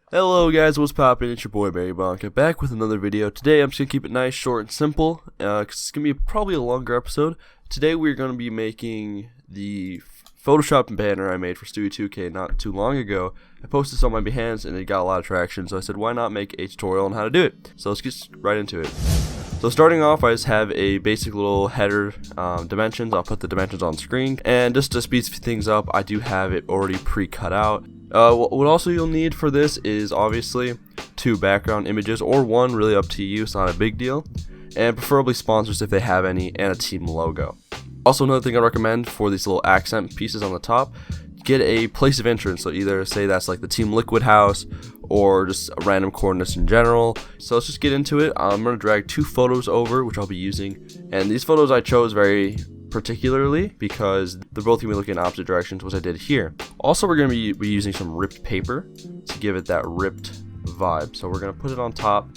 Hello guys, what's poppin'? It's your boy BearyBonka back with another video. Today I'm just going to keep it nice, short, and simple because it's going to be probably a longer episode. Today we're going to be making the Photoshop banner I made for Stewie 2K not too long ago. I posted this on my Behance and it got a lot of traction, so I said why not make a tutorial on how to do it. So let's get right into it. So starting off, I just have a basic little header dimensions. I'll put the dimensions on screen, and just to speed things up, I do have it already pre-cut out. What also you'll need for this is obviously 2 background images, or 1, really up to you, it's not a big deal, and preferably sponsors if they have any, and a team logo. Also, another thing I recommend for these little accent pieces on the top, get a place of interest, so either say that's like the Team Liquid house or just random coordinates in general. So let's just get into it. I'm going to drag 2 photos over, which I'll be using, and these photos I chose very particularly because they're both going to be looking in opposite directions, which I did here. Also, we're going to be using some ripped paper to give it that ripped vibe. So we're going to put it on top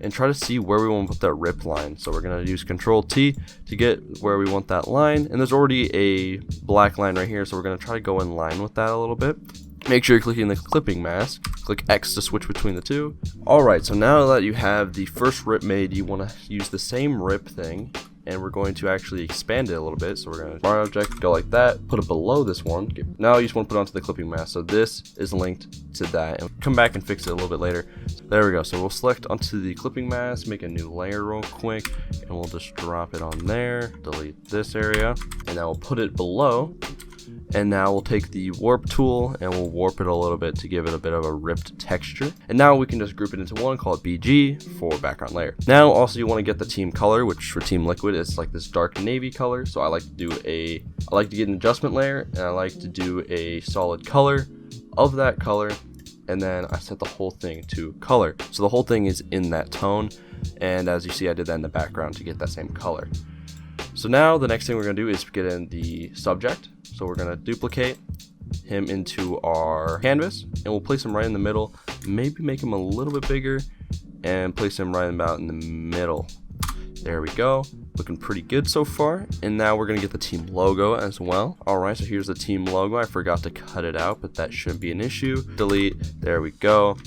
and try to see where we want to put that rip line. So we're going to use Control T to get where we want that line, and there's already a black line right here, so we're going to try to go in line with that a little bit. Make sure you're clicking the clipping mask, click X to switch between the two. Alright, so now that you have the first rip made, you want to use the same rip thing, and we're going to actually expand it a little bit. So we're going to Smart Object, go like that, put it below this one. Now you just want to put it onto the clipping mask, so this is linked to that, and come back and fix it a little bit later. There we go. So we'll select onto the clipping mask, make a new layer real quick, and we'll just drop it on there, delete this area, and now we'll put it below. And now we'll take the warp tool and we'll warp it a little bit to give it a bit of a ripped texture. And now we can just group it into one, call it BG for background layer. Now also you want to get the team color, which for Team Liquid is like this dark navy color. So I like to get an adjustment layer, and I like to do a solid color of that color, and then I set the whole thing to color. So the whole thing is in that tone, and as you see I did that in the background to get that same color. So now the next thing we're going to do is get in the subject. So we're going to duplicate him into our canvas, and we'll place him right in the middle, maybe make him a little bit bigger, and place him right about in the middle. There we go, looking pretty good so far. And now we're going to get the team logo as well. Alright, so here's the team logo. I forgot to cut it out, but that shouldn't be an issue. Delete, there we go.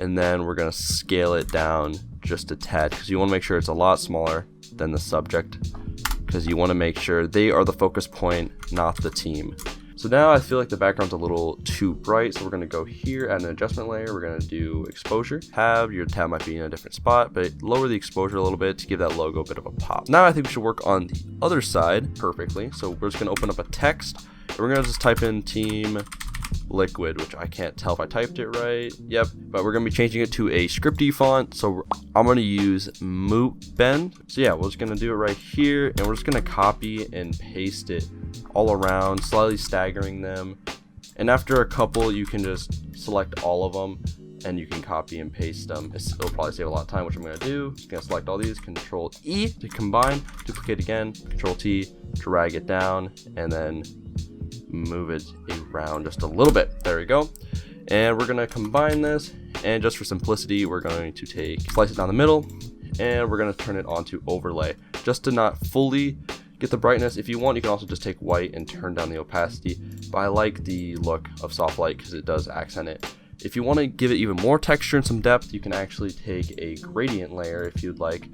And then we're going to scale it down just a tad, because you want to make sure it's a lot smaller than the subject, because you want to make sure they are the focus point, not the team. So now I feel like the background's a little too bright, so we're going to go here, add an adjustment layer. We're going to do exposure. Your tab might be in a different spot, but lower the exposure a little bit to give that logo a bit of a pop. Now I think we should work on the other side perfectly. So we're just going to open up a text, and we're going to just type in Team Liquid, which I can't tell if I typed it right. Yep, but we're going to be changing it to a scripty font, so I'm going to use Moot Bend. So yeah, we're just going to do it right here, and we're just going to copy and paste it all around, slightly staggering them. And after a couple, you can just select all of them and you can copy and paste them. It'll probably save a lot of time, which I'm going to do. Just going to select all these, Control E to combine, duplicate again, Control T, drag it down, and then move it around just a little bit. There we go. And we're going to combine this, and just for simplicity, we're going to slice it down the middle, and we're going to turn it onto overlay just to not fully get the brightness. If you want, you can also just take white and turn down the opacity, but I like the look of soft light because it does accent it. If you want to give it even more texture and some depth, you can actually take a gradient layer if you'd like,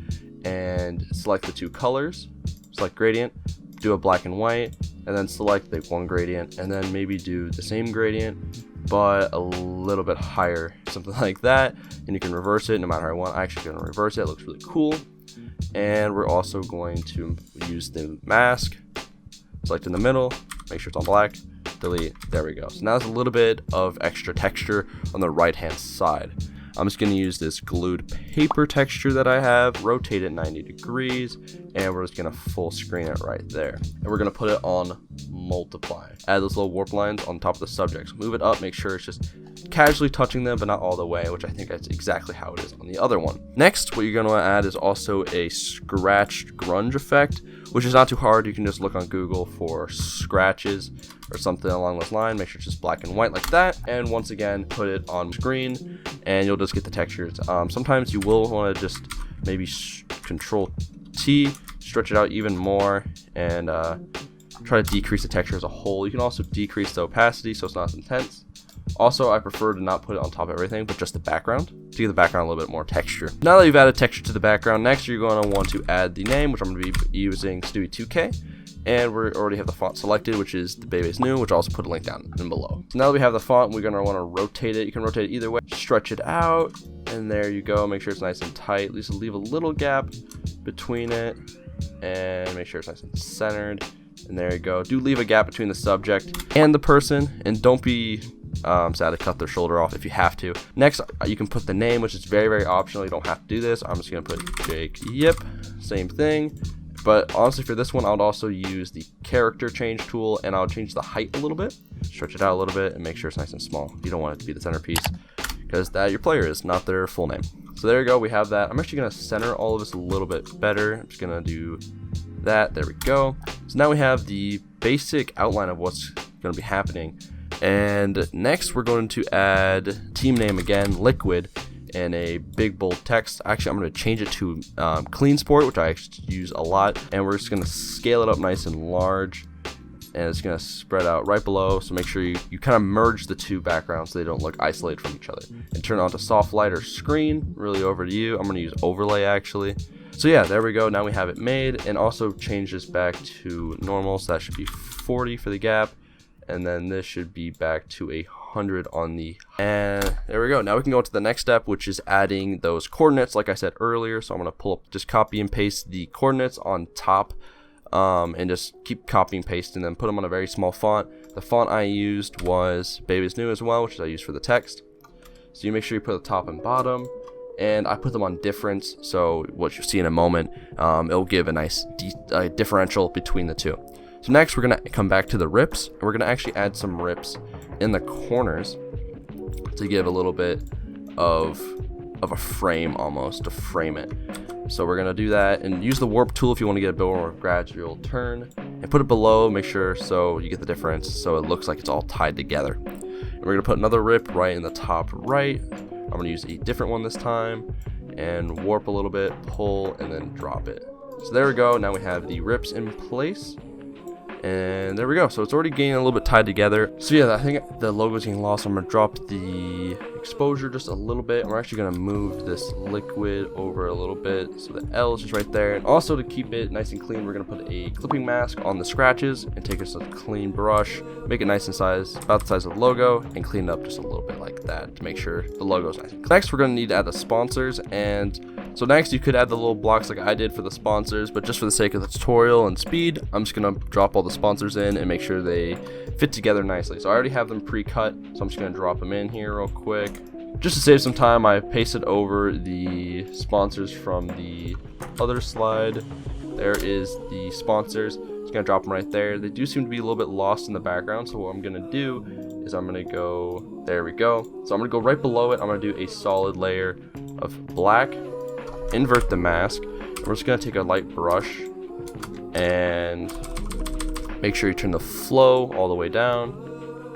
and select the 2 colors, select gradient, do a black and white, and then select the 1 gradient, and then maybe do the same gradient but a little bit higher, something like that. And you can reverse it no matter how I want. I'm actually going to reverse it. It looks really cool. And we're also going to use the mask, select in the middle, make sure it's on black, delete. There we go. So now there's a little bit of extra texture on the right hand side. I'm just going to use this glued paper texture that I have, rotate it 90 degrees, and we're just going to full screen it right there. And we're going to put it on multiply. Add those little warp lines on top of the subjects. Move it up, make sure it's just casually touching them, but not all the way, which I think that's exactly how it is on the other one. Next, what you're going to add is also a scratched grunge effect, which is not too hard. You can just look on Google for scratches or something along those lines. Make sure it's just black and white like that, and once again put it on screen and you'll just get the textures. Sometimes you will want to just maybe Control T, stretch it out even more, and try to decrease the texture as a whole. You can also decrease the opacity so it's not as intense. Also, I prefer to not put it on top of everything, but just the background to give the background a little bit more texture. Now that you've added texture to the background, next you're going to want to add the name, which I'm going to be using Stewie2K. And we already have the font selected, which is the Baby's New, which I'll also put a link down in below. So now that we have the font, we're going to want to rotate it. You can rotate it either way. Stretch it out, and there you go. Make sure it's nice and tight. At least leave a little gap between it, and make sure it's nice and centered. And there you go. Do leave a gap between the subject and the person, and don't be sad to cut their shoulder off if you have to. Next, you can put the name, which is very, very optional. You don't have to do this. I'm just going to put Jake Yip. Same thing. But honestly, for this one, I would also use the character change tool, and I'll change the height a little bit, stretch it out a little bit, and make sure it's nice and small. You don't want it to be the centerpiece, because that your player is, not their full name. So there you go, we have that. I'm actually going to center all of this a little bit better. I'm just going to do that. There we go. So now we have the basic outline of what's going to be happening. And next, we're going to add team name again, Liquid, and a big bold text. Actually, I'm going to change it to Clean Sport, which I actually use a lot, and we're just going to scale it up nice and large, and it's going to spread out right below. So make sure you kind of merge the two backgrounds so they don't look isolated from each other, and turn it on to soft light or screen. Really over to you. I'm going to use overlay actually. So yeah, there we go. Now we have it made, and also change this back to normal, so that should be 40 for the gap, and then this should be back to 100 on the, and there we go. Now we can go to the next step, which is adding those coordinates like I said earlier. So I'm going to pull up, just copy and paste the coordinates on top, and just keep copying and pasting them, put them on a very small font. The font I used was Baby's New as well, which I used for the text. So you make sure you put the top and bottom, and I put them on difference, so what you'll see in a moment, it'll give a nice differential between the two. So next we're going to come back to the rips, and we're going to actually add some rips in the corners to give a little bit of a frame, almost to frame it. So we're going to do that, and use the warp tool if you want to get a bit more gradual turn, and put it below, make sure so you get the difference so it looks like it's all tied together. And we're going to put another rip right in the top right. I'm going to use a different one this time, and warp a little bit, pull, and then drop it. So there we go. Now we have the rips in place. And there we go. So it's already getting a little bit tied together. So yeah, I think the logo is getting lost. I'm going to drop the exposure just a little bit. And we're actually going to move this liquid over a little bit, so the L is just right there. And also, to keep it nice and clean, we're going to put a clipping mask on the scratches and take us a clean brush, make it nice and about the size of the logo, and clean it up just a little bit like that to make sure the logo is nice and clean. Next, we're going to need to add the sponsors. And so next, you could add the little blocks like I did for the sponsors, but just for the sake of the tutorial and speed, I'm just going to drop all the sponsors in and make sure they fit together nicely. So I already have them pre-cut, so I'm just going to drop them in here real quick. Just to save some time, I pasted over the sponsors from the other slide. There is the sponsors. Just going to drop them right there. They do seem to be a little bit lost in the background, so what I'm going to do is I'm going to go, there we go. So I'm going to go right below it. I'm going to do a solid layer of black, invert the mask. We're just going to take a light brush and make sure you turn the flow all the way down,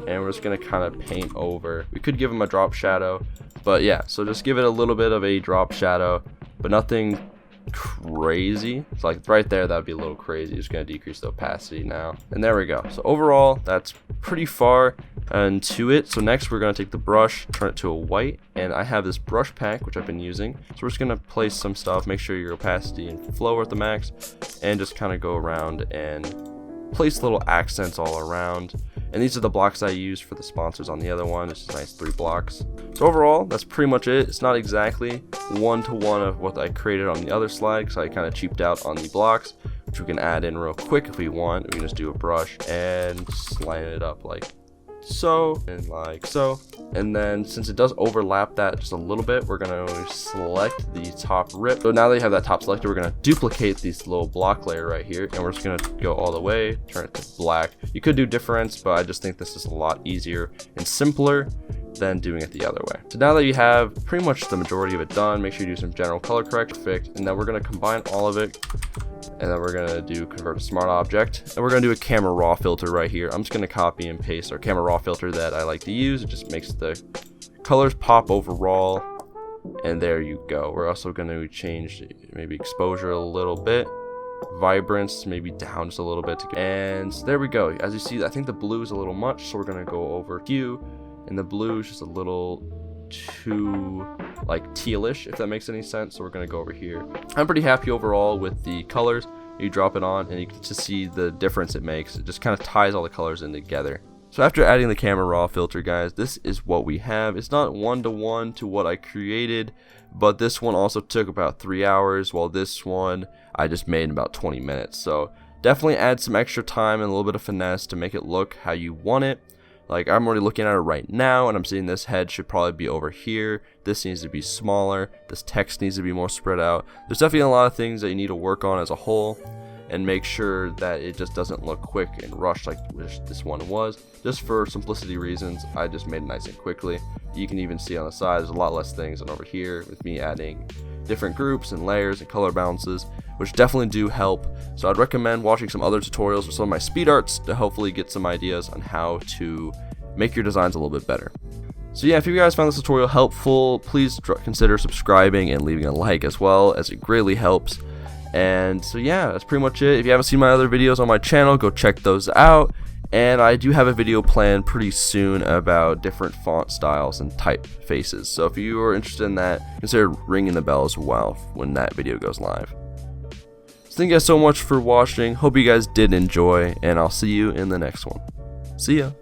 and we're just going to kind of paint over. We could give them a drop shadow, but yeah, so just give it a little bit of a drop shadow, but nothing crazy. It's like right there, that would be a little crazy. Just going to decrease the opacity now, and there we go. So overall, that's pretty far into it. So next we're going to take the brush, turn it to a white, and I have this brush pack which I've been using. So we're just going to place some stuff, make sure your opacity and flow are at the max, and just kind of go around and place little accents all around. And these are the blocks I use for the sponsors on the other one. It's just nice 3 blocks. So overall, that's pretty much it. It's not exactly one-to-one of what I created on the other slide, because I kind of cheaped out on the blocks, which we can add in real quick if we want. We can just do a brush and just line it up like so and like so. And then since it does overlap that just a little bit, we're going to select the top rip. So now that you have that top selected, we're going to duplicate this little block layer right here, and we're just going to go all the way, turn it to black. You could do difference, but I just think this is a lot easier and simpler than doing it the other way. So now that you have pretty much the majority of it done, make sure you do some general color correction, and then we're going to combine all of it, and then we're going to do convert to smart object, and we're going to do a camera raw filter right here. I'm just going to copy and paste our camera raw filter that I like to use. It just makes the colors pop overall, and there you go. We're also going to change maybe exposure a little bit, vibrance maybe down just a little bit, and there we go. As you see, I think the blue is a little much, so we're going to go over hue and the blue is just a little too like tealish, if that makes any sense. So we're gonna go over here. I'm pretty happy overall with the colors. You drop it on and you can just see the difference it makes. It just kind of ties all the colors in together. So after adding the camera raw filter, guys, this is what we have. It's not one-to-one to what I created, but this one also took about 3 hours, while this one I just made in about 20 minutes. So definitely add some extra time and a little bit of finesse to make it look how you want it. Like, I'm already looking at it right now, and I'm seeing this head should probably be over here. This needs to be smaller. This text needs to be more spread out. There's definitely a lot of things that you need to work on as a whole, and make sure that it just doesn't look quick and rushed like this one was. Just for simplicity reasons, I just made it nice and quickly. You can even see on the side there's a lot less things than over here with me adding different groups and layers and color balances, which definitely do help. So I'd recommend watching some other tutorials or some of my speed arts to hopefully get some ideas on how to make your designs a little bit better. So yeah, if you guys found this tutorial helpful, please consider subscribing and leaving a like as well, as it greatly helps. And so yeah, that's pretty much it. If you haven't seen my other videos on my channel, go check those out. And I do have a video planned pretty soon about different font styles and typefaces. So if you are interested in that, consider ringing the bell as well when that video goes live. So thank you guys so much for watching. Hope you guys did enjoy, and I'll see you in the next one. See ya.